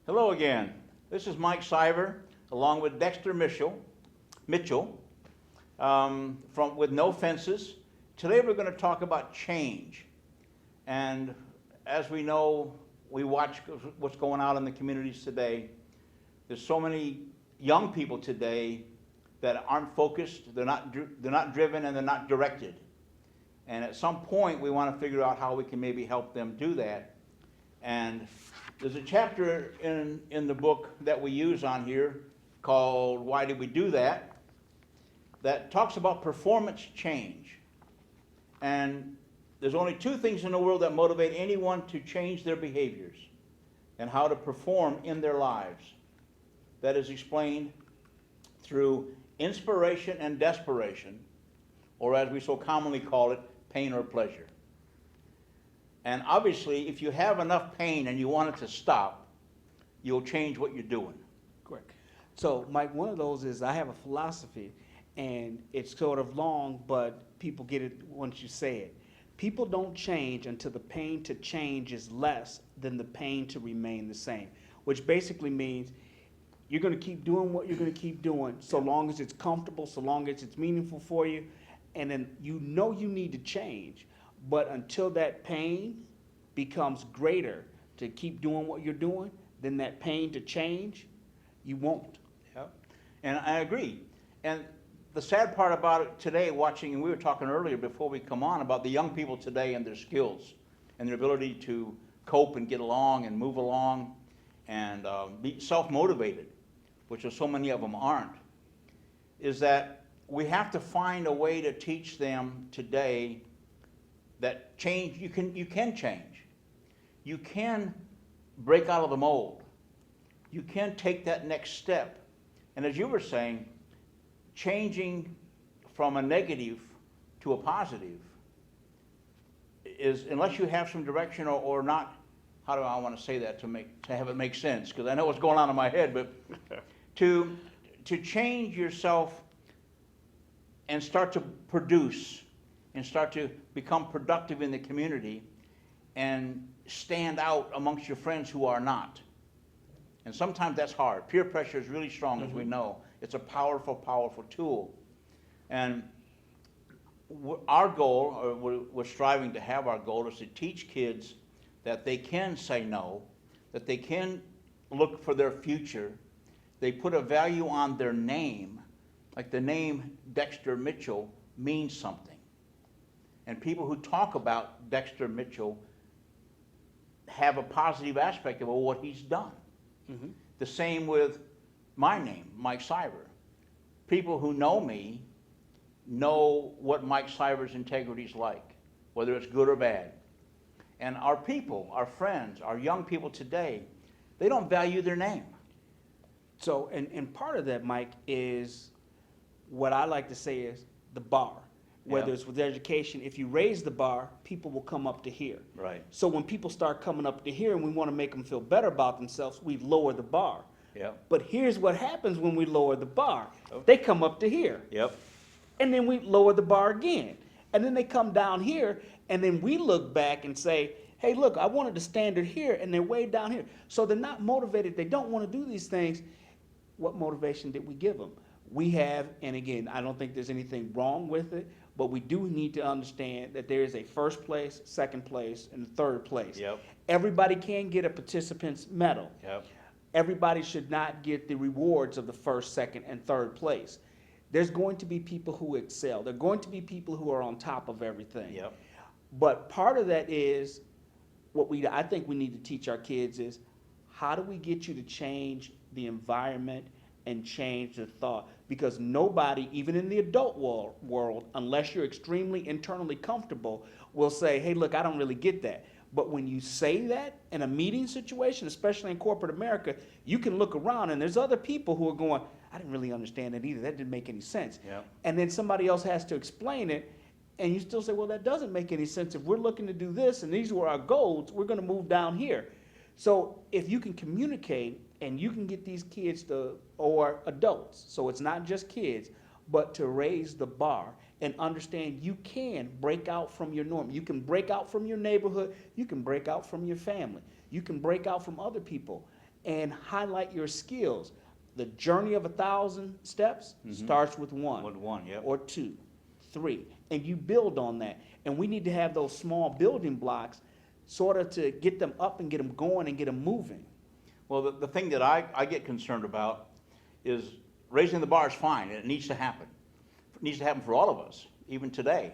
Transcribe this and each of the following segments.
Hello again. This is Mike Siver, along with Dexter Mitchell, with No Fences. Today we're going to talk about change. And as we know, we watch what's going on in the communities today. There's so many young people today that aren't focused, they're not driven, and they're not directed. And at some point, we want to figure out how we can maybe help them do that. And there's a chapter in the book that we use on here called Why Did We Do That? That talks about performance change. And there's only two things in the world that motivate anyone to change their behaviors and how to perform in their lives. That is explained through inspiration and desperation, or as we so commonly call it, pain or pleasure. And obviously, if you have enough pain and you want it to stop, you'll change what you're doing. Correct. So, Mike, one of those is I have a philosophy, and it's sort of long, but people get it once you say it. People don't change until the pain to change is less than the pain to remain the same, which basically means you're going to keep doing what you're going to keep doing so long as it's comfortable, so long as it's meaningful for you, and then you know you need to change. But until that pain becomes greater to keep doing what you're doing, then that pain to change, you won't. Yep. And I agree. And the sad part about it today, watching, and we were talking earlier before we come on about the young people today and their skills and their ability to cope and get along and move along and be self-motivated, which so many of them aren't, is that we have to find a way to teach them today that change, you can change. You can break out of the mold. You can take that next step. And as you were saying, changing from a negative to a positive is, unless you have some direction or not, how do I want to say that to have it make sense? Because I know what's going on in my head, but to change yourself and start to produce and start to become productive in the community and stand out amongst your friends who are not. And sometimes that's hard. Peer pressure is really strong, as we know. It's a powerful, powerful tool. And our goal, or we're striving to have our goal, is to teach kids that they can say no, that they can look for their future. They put a value on their name, like the name Dexter Mitchell means something. And people who talk about Dexter Mitchell have a positive aspect of what he's done. Mm-hmm. The same with my name, Mike Siver. People who know me know what Mike Siver's integrity is like, whether it's good or bad. And our people, our friends, our young people today, they don't value their name. So, and part of that, Mike, is what I like to say is the bar. Whether it's with education, if you raise the bar, people will come up to here. Right. So when people start coming up to here and we want to make them feel better about themselves, we lower the bar. Yep. But here's what happens when we lower the bar. They come up to here. Yep. And then we lower the bar again. And then they come down here, and then we look back and say, hey, look, I wanted the standard here, and they're way down here. So they're not motivated. They don't want to do these things. What motivation did we give them? We have, and again, I don't think there's anything wrong with it, but we do need to understand that there is a first place, second place, and third place. Yep. Everybody can get a participant's medal. Yep. Everybody should not get the rewards of the first, second, and third place. There's going to be people who excel. There are going to be people who are on top of everything. Yep. But part of that is what I think we need to teach our kids is, how do we get you to change the environment and change the thought? Because nobody, even in the adult world, unless you're extremely internally comfortable, will say, hey, look, I don't really get that. But when you say that in a meeting situation, especially in corporate America, you can look around and there's other people who are going, I didn't really understand that either. That didn't make any sense. Yep. And then somebody else has to explain it, and you still say, well, that doesn't make any sense. If we're looking to do this and these were our goals, we're going to move down here. So if you can communicate and you can get these kids or adults, so it's not just kids, but to raise the bar and understand you can break out from your norm. You can break out from your neighborhood. You can break out from your family. You can break out from other people. and highlight your skills. The journey of 1,000 steps starts with one. With one, yep. Or two, three, and you build on that. And we need to have those small building blocks sort of to get them up and get them going and get them moving. Well, the thing that I get concerned about is raising the bar is fine, and it needs to happen. It needs to happen for all of us, even today.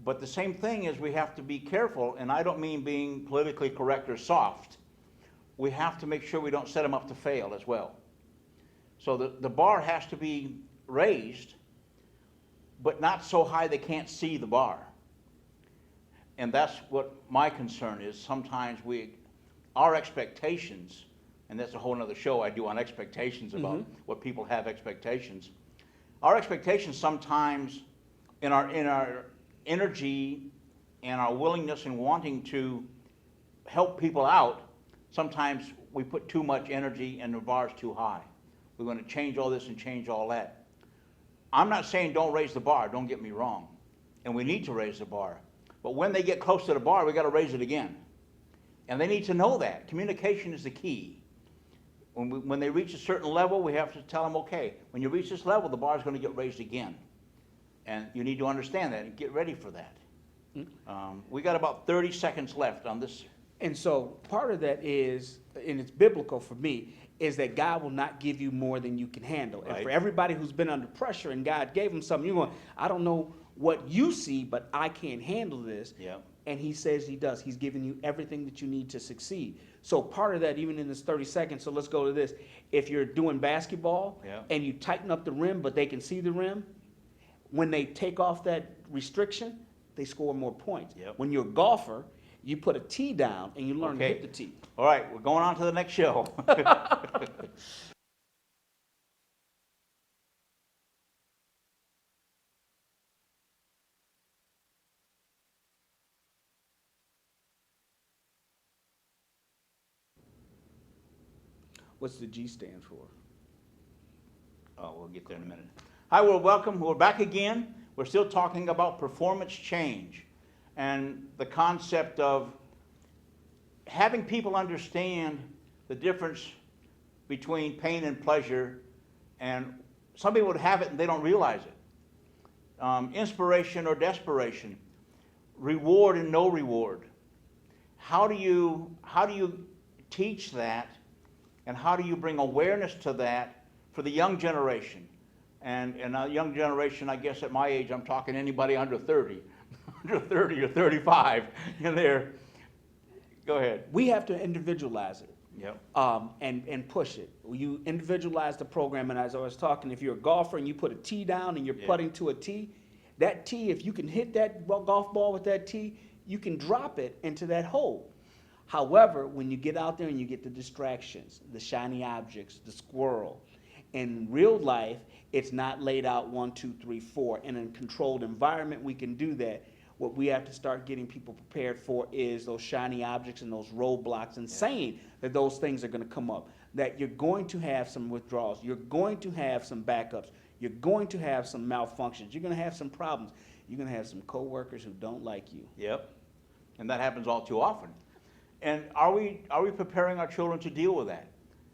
But the same thing is we have to be careful, and I don't mean being politically correct or soft. We have to make sure we don't set them up to fail as well. So the bar has to be raised, but not so high they can't see the bar. And that's what my concern is. Sometimes our expectations, and that's a whole other show I do on expectations about what people have expectations. Our expectations sometimes in our energy and our willingness and wanting to help people out, sometimes we put too much energy and the bar's too high. We're going to change all this and change all that. I'm not saying don't raise the bar, don't get me wrong. And we need to raise the bar. But when they get close to the bar, we got to raise it again. And they need to know that. Communication is the key. When they reach a certain level, we have to tell them, okay, when you reach this level, the bar is going to get raised again. And you need to understand that and get ready for that. We got about 30 seconds left on this. And so part of that is, and it's biblical for me, is that God will not give you more than you can handle. Right. And for everybody who's been under pressure and God gave them something, you're going, I don't know what you see, but I can't handle this. Yep. And he says he does. He's giving you everything that you need to succeed. So part of that, even in this 30 seconds, so let's go to this. If you're doing basketball and you tighten up the rim, but they can see the rim, when they take off that restriction, they score more points. Yep. When you're a golfer, you put a tee down and you learn to hit the tee. All right, we're going on to the next show. What's the G stand for? Oh, we'll get there in a minute. Hi, welcome. We're back again. We're still talking about performance change and the concept of having people understand the difference between pain and pleasure. And some people would have it and they don't realize it. Inspiration or desperation, reward and no reward. How do you teach that, and how do you bring awareness to that for the young generation? And a young generation, I guess at my age, I'm talking anybody under 30, under 30 or 35 in there. Go ahead. We have to individualize it. Yep. And push it. You individualize the program, and as I was talking, if you're a golfer and you put a tee down and you're putting to a tee, that tee, if you can hit that golf ball with that tee, you can drop it into that hole. However, when you get out there and you get the distractions, the shiny objects, the squirrel, in real life, it's not laid out 1, 2, 3, 4. In a controlled environment, we can do that. What we have to start getting people prepared for is those shiny objects and those roadblocks, and saying that those things are going to come up, that you're going to have some withdrawals, you're going to have some backups, you're going to have some malfunctions, you're going to have some problems, you're going to have some coworkers who don't like you. Yep. And that happens all too often. And are we preparing our children to deal with that?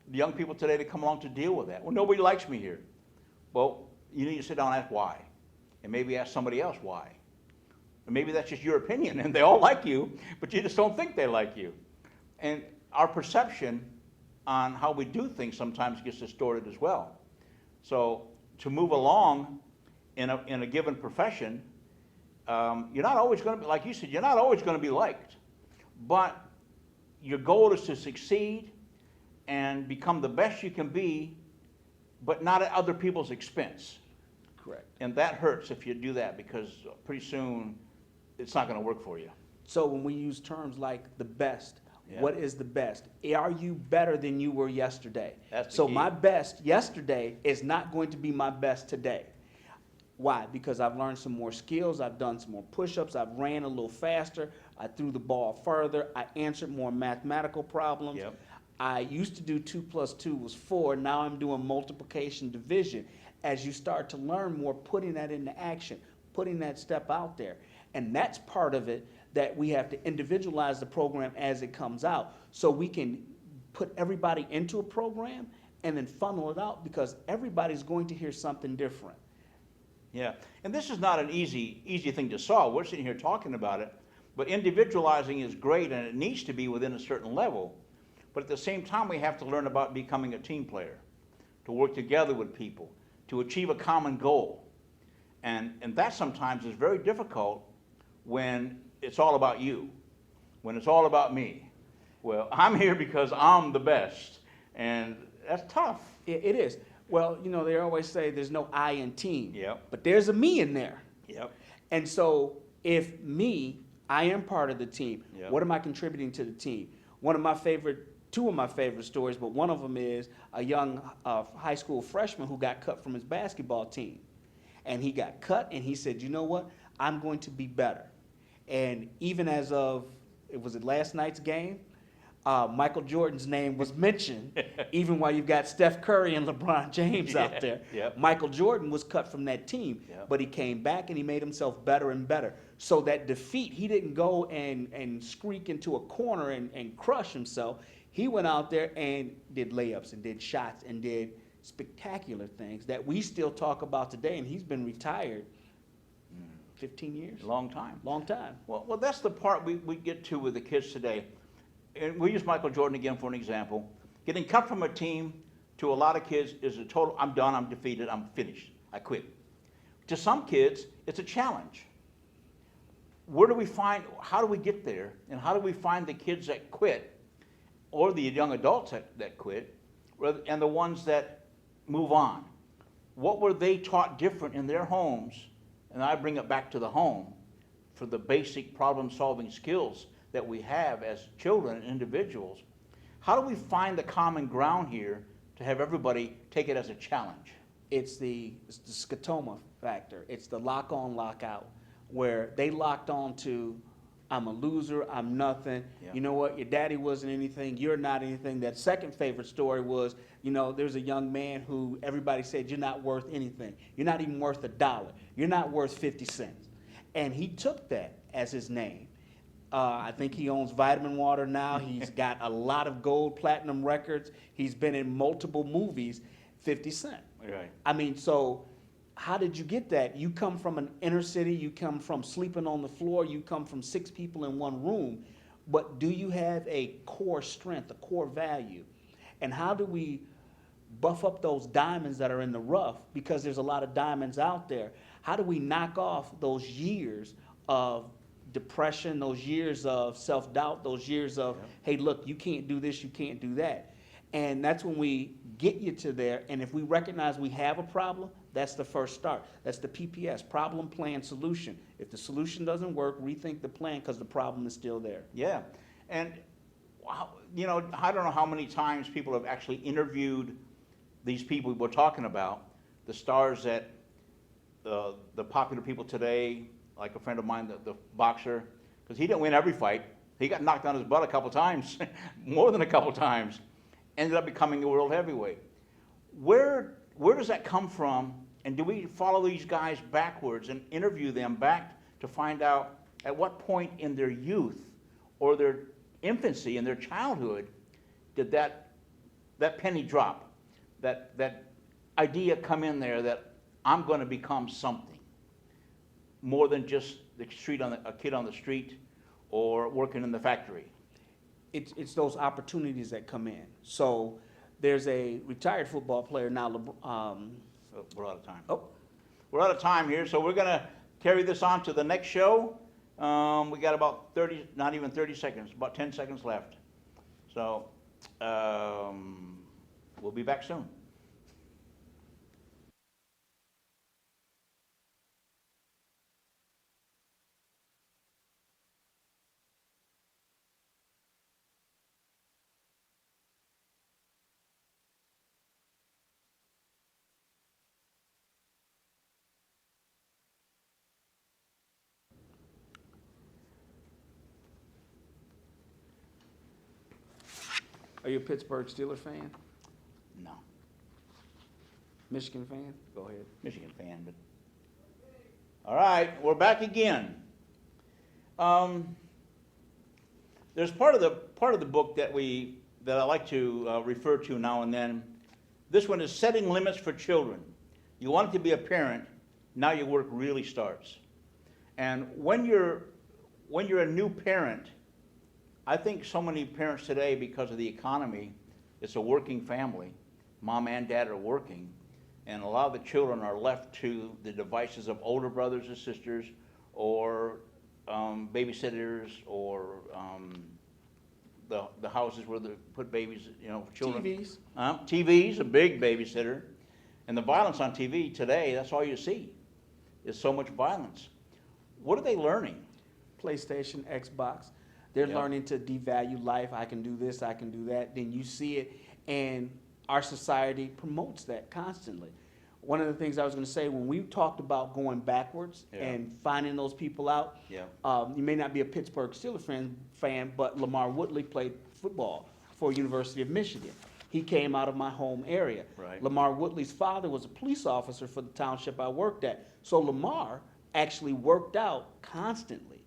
The young people today to come along to deal with that. Well, nobody likes me here. Well, you need to sit down and ask why, and maybe ask somebody else why. And maybe that's just your opinion, and they all like you, but you just don't think they like you. And our perception on how we do things sometimes gets distorted as well. So to move along in a given profession, you're not always going to be, like you said, you're not always going to be liked. But your goal is to succeed and become the best you can be, but not at other people's expense. Correct. And that hurts if you do that, because pretty soon it's not going to work for you. So when we use terms like the best, what is the best? Are you better than you were yesterday? That's the so key. My best yesterday is not going to be my best today. Why? Because I've learned some more skills, I've done some more push-ups, I've ran a little faster, I threw the ball further, I answered more mathematical problems. Yep. I used to do 2 + 2 was 4, now I'm doing multiplication, division. As you start to learn more, putting that into action, putting that step out there. And that's part of it, that we have to individualize the program as it comes out, so we can put everybody into a program and then funnel it out, because everybody's going to hear something different. Yeah, and this is not an easy thing to solve. We're sitting here talking about it, but individualizing is great, and it needs to be within a certain level. But at the same time, we have to learn about becoming a team player, to work together with people, to achieve a common goal. And that sometimes is very difficult when it's all about you, when it's all about me. Well, I'm here because I'm the best, and that's tough. It is. Well, you know, they always say there's no I in team. Yep. But there's a me in there. Yep. And so if me, I am part of the team. Yep. What am I contributing to the team? Two of my favorite stories, but one of them is a young high school freshman who got cut from his basketball team. And he got cut, and he said, you know what? I'm going to be better. And even as of, was it last night's game? Michael Jordan's name was mentioned, even while you've got Steph Curry and LeBron James out there. Yep. Michael Jordan was cut from that team, Yep. but he came back and he made himself better and better. So that defeat, he didn't go and squeak into a corner and crush himself. He went out there and did layups and did shots and did spectacular things that we still talk about today, and he's been retired 15 years. Long time. Long time. Well, that's the part we get to with the kids today. And we use Michael Jordan again for an example. Getting cut from a team to a lot of kids is a total, I'm done, I'm defeated, I'm finished, I quit. To some kids, it's a challenge. Where do we find, how do we get there? And how do we find the kids that quit, or the young adults that quit, and the ones that move on? What were they taught different in their homes? And I bring it back to the home for the basic problem-solving skills that we have as children and individuals. How do we find the common ground here to have everybody take it as a challenge? It's the scotoma factor. It's the lock on, lock out, where they locked on to, I'm a loser, I'm nothing. Yeah. You know what, your daddy wasn't anything, you're not anything. That second favorite story was, you know, there's a young man who everybody said, you're not worth anything. You're not even worth $1. You're not worth 50 cents. And he took that as his name. I think he owns Vitamin Water now. He's got a lot of gold, platinum records. He's been in multiple movies. 50 Cent. Right. I mean, so how did you get that? You come from an inner city. You come from sleeping on the floor. You come from 6 people in one room. But do you have a core strength, a core value? And how do we buff up those diamonds that are in the rough? Because there's a lot of diamonds out there. How do we knock off those years of depression, those years of self-doubt, those years of, hey, look, you can't do this, you can't do that. And that's when we get you to there. And if we recognize we have a problem, that's the first start. That's the PPS, problem, plan, solution. If the solution doesn't work, rethink the plan, because the problem is still there. Yeah. And, you know, I don't know how many times people have actually interviewed these people we're talking about, the stars that, the popular people today, like a friend of mine, the boxer, because he didn't win every fight. He got knocked on his butt a couple times, more than a couple times, ended up becoming a world heavyweight. Where does that come from? And do we follow these guys backwards and interview them back to find out at what point in their youth or their infancy, in their childhood, did that penny drop, that idea come in there that I'm going to become something? More than just a kid on the street or working in the factory. It's those opportunities that come in. So there's a retired football player now. We're out of time. Oh, We're out of time here, so we're going to carry this on to the next show. We got about 30, not even 30 seconds, about 10 seconds left. So we'll be back soon. are you a Pittsburgh Steelers fan? No, Michigan fan? Go ahead. Michigan fan, but all right, we're back again. There's part of the book that we that I like to refer to now and then. This one is setting limits for children. You want to be a parent, now your work really starts. And when you're a new parent, I think so many parents today, because of the economy, it's a working family. Mom and dad are working, and a lot of the children are left to the devices of older brothers and sisters, or babysitters, or the houses where they put babies, children. TVs. TV's a big babysitter. And the violence on TV today, that's all you see, is so much violence. What are they learning? PlayStation, Xbox. They're Yep. learning to devalue life. I can do this, I can do that. Then you see it, and our society promotes that constantly. One of the things I was going to say, when we talked about going backwards Yeah. and finding those people out, Yeah. you may not be a Pittsburgh Steelers fan, but Lamar Woodley played football for University of Michigan. He came out of my home area. Right. Lamar Woodley's father was a police officer for the township I worked at. So Lamar actually worked out constantly.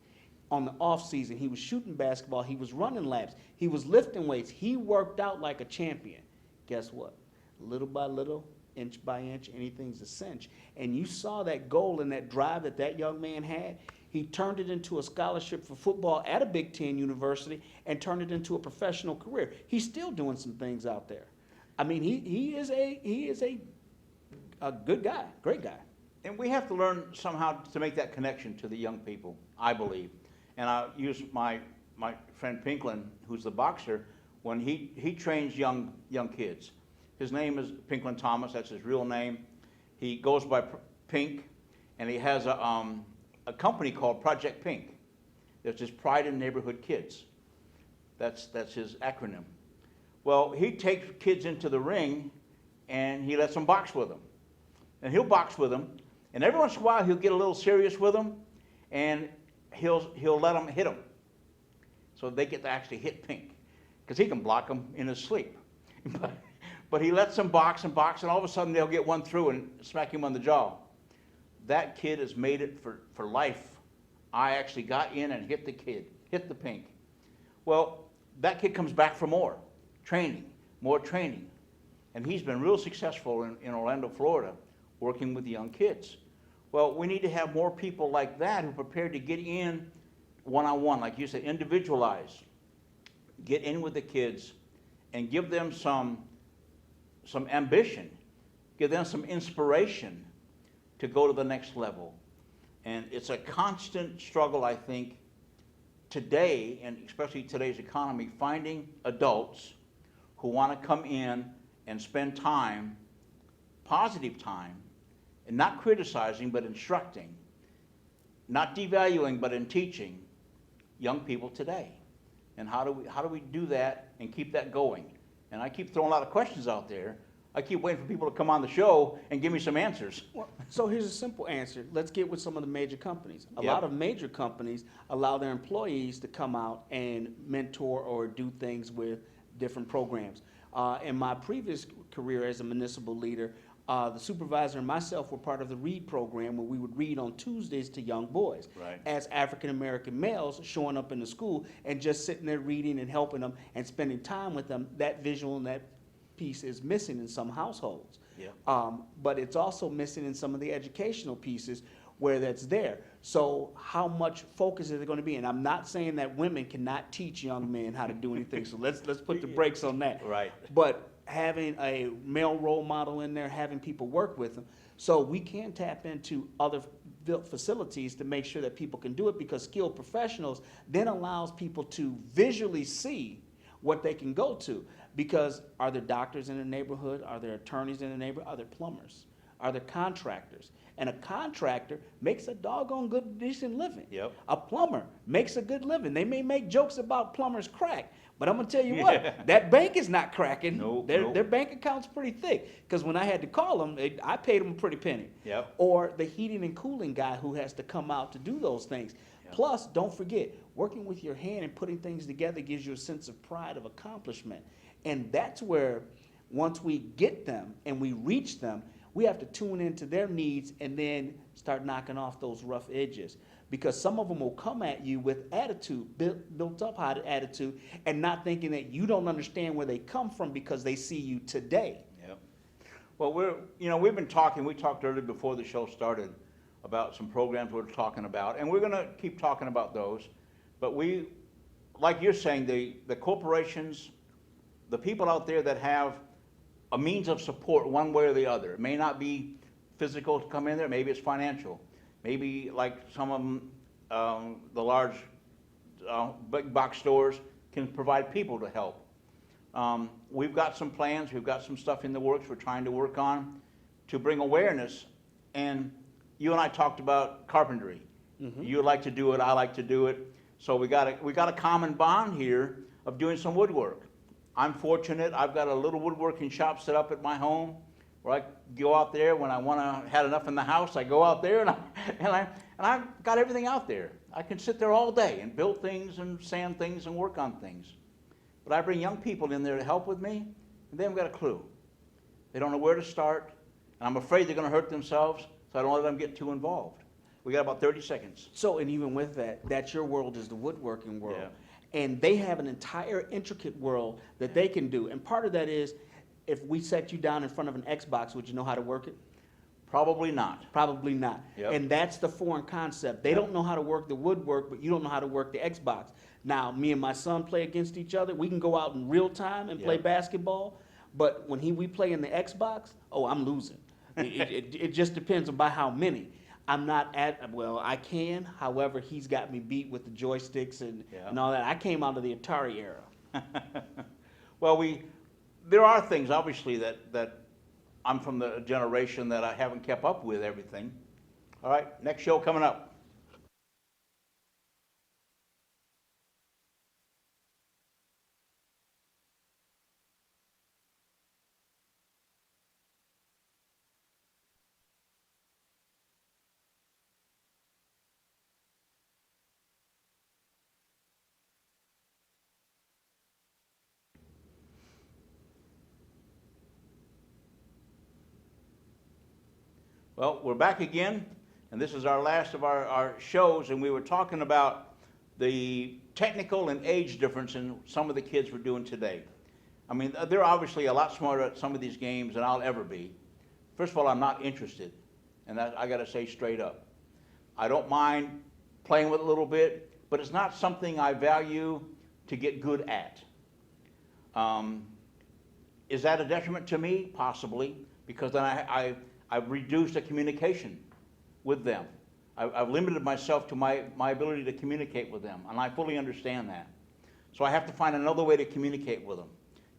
On the off season, he was shooting basketball, he was running laps, he was lifting weights, he worked out like a champion. Guess what? Little by little, inch by inch, anything's a cinch. And you saw that goal and that drive that that young man had. He turned it into a scholarship for football at a Big Ten university and turned it into a professional career. He's still doing some things out there. I mean, he is a good guy, great guy. And we have to learn somehow to make that connection to the young people, I believe. And I'll use my friend Pinklin, who's the boxer, when he trains young kids. His name is Pinklin Thomas, that's his real name. He goes by Pink, and he has a company called Project Pink. There's just Pride in Neighborhood Kids. That's his acronym. Well, he takes kids into the ring, and he lets them box with them. And he'll box with them, and every once in a while he'll get a little serious with them, and he'll let them hit them. So they get to actually hit Pink, because he can block them in his sleep. But he lets them box, and all of a sudden they'll get one through and smack him on the jaw. That kid has made it for life. I actually got in and hit the Pink. Well, that kid comes back for more training. And he's been real successful in Orlando, Florida, working with young kids. Well, we need to have more people like that who are prepared to get in one-on-one, like you said, individualize, get in with the kids, and give them some ambition, give them some inspiration to go to the next level. And it's a constant struggle, I think, today, and especially today's economy, finding adults who want to come in and spend time, positive time, and not criticizing but instructing, not devaluing but in teaching young people today. And how do we do that and keep that going? And I keep throwing a lot of questions out there. I keep waiting for people to come on the show and give me some answers. Well, so here's a simple answer. Let's get with some of the major companies. A Yep. lot of major companies allow their employees to come out and mentor or do things with different programs. In my previous career as a municipal leader, the supervisor and myself were part of the READ program, where we would read on Tuesdays to young boys. Right. As African-American males showing up in the school and just sitting there reading and helping them and spending time with them, that visual and that piece is missing in some households. Yeah. But it's also missing in some of the educational pieces where that's there. So how much focus is it going to be? And I'm not saying that women cannot teach young men how to do anything, so let's put the brakes on that. Right. But having a male role model in there, having people work with them, so we can tap into other built facilities to make sure that people can do it, because skilled professionals then allows people to visually see what they can go to. Because are there doctors in the neighborhood? Are there attorneys in the neighborhood? Are there plumbers? Are there contractors? And a contractor makes a doggone good, decent living. Yep. A plumber makes a good living. They may make jokes about plumbers crack, but I'm gonna tell you Yeah. what, that bank is not cracking. Nope, Their nope. bank account's pretty thick. Because when I had to call them, I paid them a pretty penny. Yep. Or the heating and cooling guy who has to come out to do those things. Yep. Plus, don't forget, working with your hand and putting things together gives you a sense of pride of accomplishment. And that's where, once we get them and we reach them, we have to tune into their needs and then start knocking off those rough edges. because some of them will come at you with attitude, built up attitude, and not thinking that you don't understand where they come from because they see you today. Yep. Well, we've been talking, we talked earlier before the show started about some programs we're talking about, and we're going to keep talking about those. But like you're saying, the corporations, the people out there that have a means of support one way or the other, it may not be physical to come in there, maybe it's financial. Maybe like some of them, the large big box stores can provide people to help. We've got some plans, we've got some stuff in the works we're trying to work on to bring awareness. And you and I talked about carpentry. Mm-hmm. You like to do it, I like to do it. So we got a common bond here of doing some woodwork. I'm fortunate, I've got a little woodworking shop set up at my home where I go out there when I had enough in the house, I go out there and I've got everything out there. I can sit there all day and build things and sand things and work on things. But I bring young people in there to help with me, and they haven't got a clue. They don't know where to start, and I'm afraid they're going to hurt themselves, so I don't let them get too involved. We got about 30 seconds. So, and even with that, that's your world is the woodworking world. Yeah. And they have an entire intricate world that they can do. And part of that is, if we set you down in front of an Xbox, would you know how to work it? Probably not. Probably not. Yep. And that's the foreign concept. They don't know how to work the woodwork, but you don't know how to work the Xbox. Now, me and my son play against each other. We can go out in real time and play basketball, but when we play in the Xbox, I'm losing. It just depends on by how many. I'm not I can. However, he's got me beat with the joysticks and all that. I came out of the Atari era. Well, there are things, obviously, that I'm from the generation that I haven't kept up with everything. All right, next show coming up. Well, we're back again, and this is our last of our shows, and we were talking about the technical and age difference in some of the kids we're doing today. I mean, they're obviously a lot smarter at some of these games than I'll ever be. First of all, I'm not interested, and that I got to say straight up. I don't mind playing with it a little bit, but it's not something I value to get good at. Is that a detriment to me? Possibly, because then I've reduced the communication with them. I've limited myself to my ability to communicate with them, and I fully understand that. So I have to find another way to communicate with them.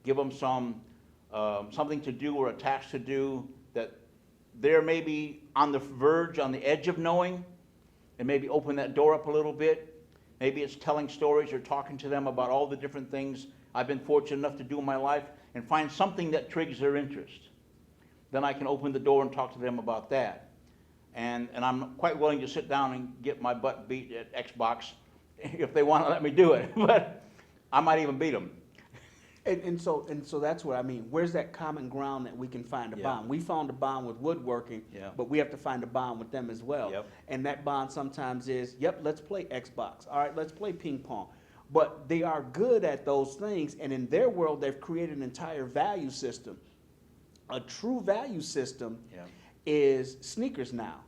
Give them something to do or a task to do that they're maybe on the verge, on the edge of knowing, and maybe open that door up a little bit. Maybe it's telling stories or talking to them about all the different things I've been fortunate enough to do in my life, and find something that triggers their interest. Then I can open the door and talk to them about that. And I'm quite willing to sit down and get my butt beat at Xbox if they want to let me do it. But I might even beat them. And so that's what I mean. Where's that common ground that we can find a bond? We found a bond with woodworking, but we have to find a bond with them as well. Yep. And that bond sometimes is, let's play Xbox. All right, let's play ping pong. But they are good at those things, and in their world, they've created an entire value system. A true value system is sneakers now.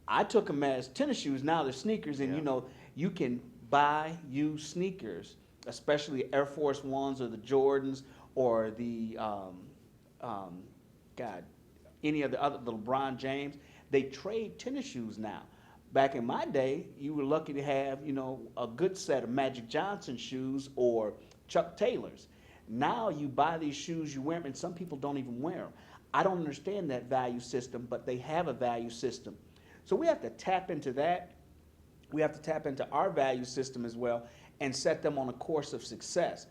I took them as tennis shoes. Now they're sneakers, and you can buy used sneakers, especially Air Force Ones or the Jordans or the any of the other, the LeBron James. They trade tennis shoes now. Back in my day, you were lucky to have a good set of Magic Johnson shoes or Chuck Taylors. Now you buy these shoes, you wear them, and some people don't even wear them. I don't understand that value system, but they have a value system. So we have to tap into that. We have to tap into our value system as well and set them on a course of success.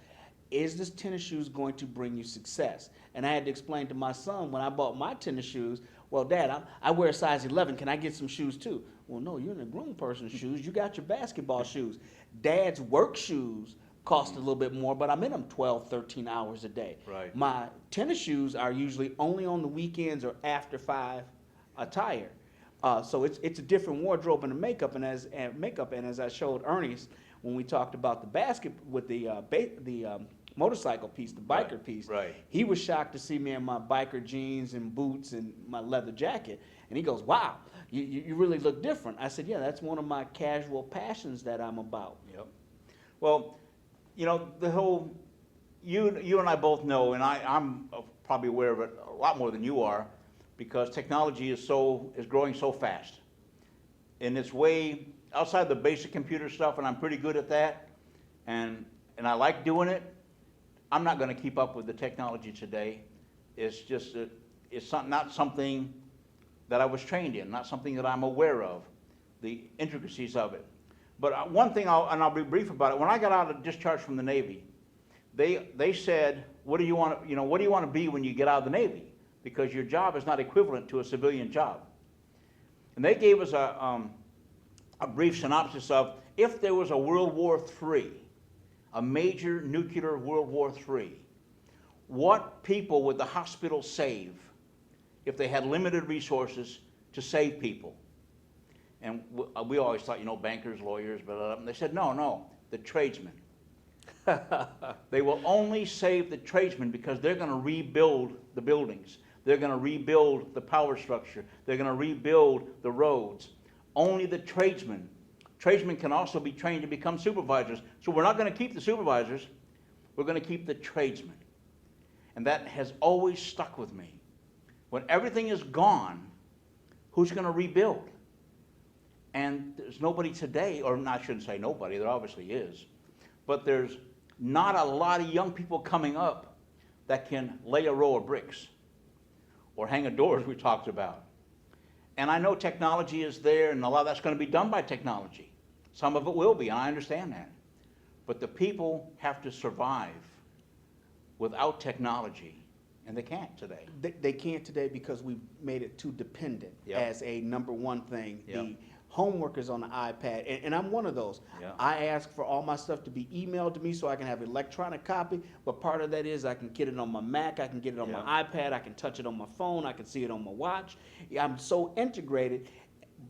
Is this tennis shoes going to bring you success? And I had to explain to my son when I bought my tennis shoes, well, Dad, I wear a size 11. Can I get some shoes too? Well, no, you're in a grown person's shoes. You got your basketball shoes. Dad's work shoes cost a little bit more, but I'm in them 12, 13 hours a day. Right. My tennis shoes are usually only on the weekends or after 5 attire. So it's a different wardrobe and a makeup, and as I showed Ernest when we talked about the basket with the motorcycle piece, the biker Right, piece. right. He was shocked to see me in my biker jeans and boots and my leather jacket, and he goes, "Wow, you really look different." I said, "Yeah, that's one of my casual passions that I'm about." Yep. Well, you know, the whole, you and I both know, and I'm probably aware of it a lot more than you are, because technology is growing so fast. And it's way outside the basic computer stuff, and I'm pretty good at that, and I like doing it. I'm not going to keep up with the technology today. It's just not something that I was trained in, not something that I'm aware of, the intricacies of it. But one thing, I'll be brief about it. When I got out of discharge from the Navy, they said, what do you want to be when you get out of the Navy? Because your job is not equivalent to a civilian job. And they gave us a brief synopsis of, if there was a World War III, a major nuclear World War III, what people would the hospital save if they had limited resources to save people? And we always thought, bankers, lawyers, blah. And they said, no, the tradesmen. They will only save the tradesmen because they're going to rebuild the buildings. They're going to rebuild the power structure. They're going to rebuild the roads. Only the tradesmen. Tradesmen can also be trained to become supervisors. So we're not going to keep the supervisors. We're going to keep the tradesmen. And that has always stuck with me. When everything is gone, who's going to rebuild? And there's nobody today, or I shouldn't say nobody, there obviously is, but there's not a lot of young people coming up that can lay a row of bricks or hang a door, as we talked about. And I know technology is there, and a lot of that's going to be done by technology. Some of it will be, and I understand that. But the people have to survive without technology, and they can't today. They can't today because we've made it too dependent as a number one thing. Yep. The homework is on the iPad, and I'm one of those. Yeah. I ask for all my stuff to be emailed to me so I can have an electronic copy, but part of that is I can get it on my Mac, I can get it on my iPad, I can touch it on my phone, I can see it on my watch. I'm so integrated.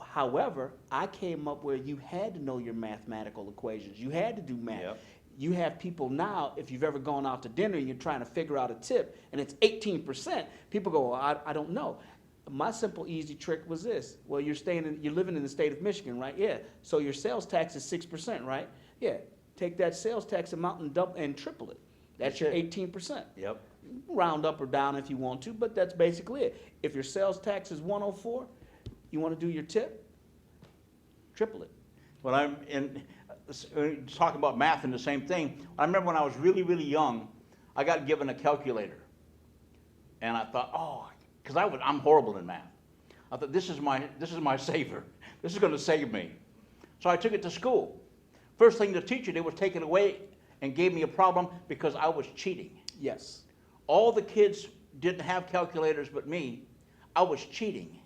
However, I came up where you had to know your mathematical equations. You had to do math. Yep. You have people now, if you've ever gone out to dinner and you're trying to figure out a tip and it's 18%, people go, well, I don't know. My simple, easy trick was this. Well, you're living in the state of Michigan, right? Yeah. So your sales tax is 6%, right? Yeah. Take that sales tax amount and triple it. That's your 18%. Yep. Round up or down if you want to, but that's basically it. If your sales tax is 104, you want to do your tip, triple it. When I'm talking about math and the same thing, I remember when I was really, really young, I got given a calculator. And I thought, because I'm horrible in math. I thought, this is my savior. This is going to save me. So I took it to school. First thing the teacher did was take it away and gave me a problem because I was cheating. Yes. All the kids didn't have calculators but me. I was cheating.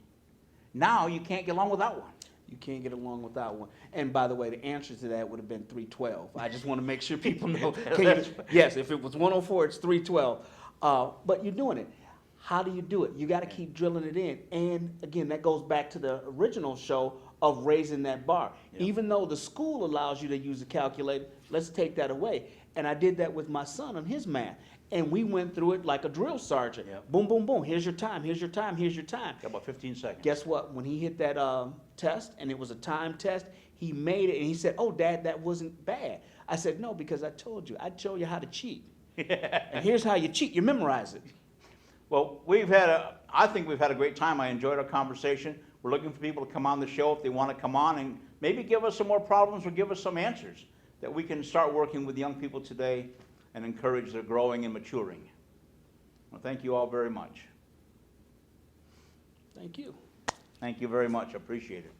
Now you can't get along without one. You can't get along without one. And by the way, the answer to that would have been 312. I just want to make sure people know. Yes, if it was 104, it's 312. But you're doing it. How do you do it? You got to keep drilling it in. And again, that goes back to the original show of raising that bar. Yep. Even though the school allows you to use a calculator, let's take that away. And I did that with my son on his math. And we went through it like a drill sergeant. Yep. Boom, boom, boom. Here's your time. Here's your time. Here's your time. Got about 15 seconds. Guess what? When he hit that test, and it was a time test, he made it, and he said, "Oh, Dad, that wasn't bad." I said, "No, because I told you. I'd show you how to cheat. And here's how you cheat. You memorize it." Well, I think we've had a great time. I enjoyed our conversation. We're looking for people to come on the show if they want to come on and maybe give us some more problems or give us some answers that we can start working with young people today and encourage their growing and maturing. Well, thank you all very much. Thank you. Thank you very much. I appreciate it.